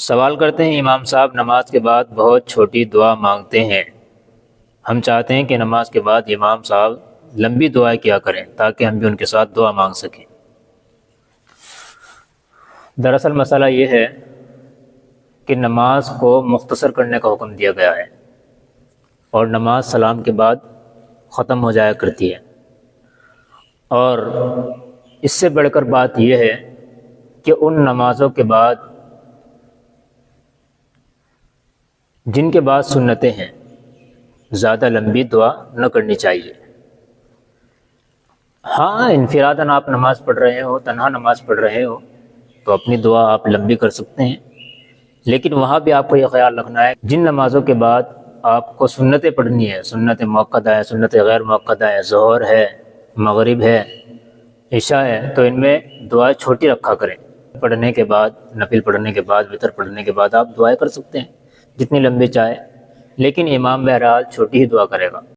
سوال کرتے ہیں امام صاحب نماز کے بعد بہت چھوٹی دعا مانگتے ہیں۔ ہم چاہتے ہیں کہ نماز کے بعد امام صاحب لمبی دعائیں کیا کریں تاکہ ہم بھی ان کے ساتھ دعا مانگ سکیں۔ دراصل مسئلہ یہ ہے کہ نماز کو مختصر کرنے کا حکم دیا گیا ہے اور نماز سلام کے بعد ختم ہو جایا کرتی ہے، اور اس سے بڑھ کر بات یہ ہے کہ ان نمازوں کے بعد جن کے بعد سنتیں ہیں زیادہ لمبی دعا نہ کرنی چاہیے۔ ہاں، انفراداً آپ نماز پڑھ رہے ہو، تنہا نماز پڑھ رہے ہو تو اپنی دعا آپ لمبی کر سکتے ہیں، لیکن وہاں بھی آپ کو یہ خیال رکھنا ہے جن نمازوں کے بعد آپ کو سنتیں پڑھنی ہے، سنت موقدہ ہے، سنت غیر موقدہ ہے، ظہر ہے، مغرب ہے، عشاء ہے، تو ان میں دعائیں چھوٹی رکھا کریں۔ پڑھنے کے بعد، نفل پڑھنے کے بعد، وتر پڑھنے کے بعد آپ دعائیں کر سکتے ہیں جتنی لمبی چاہے، لیکن امام بہرحال چھوٹی ہی دعا کرے گا۔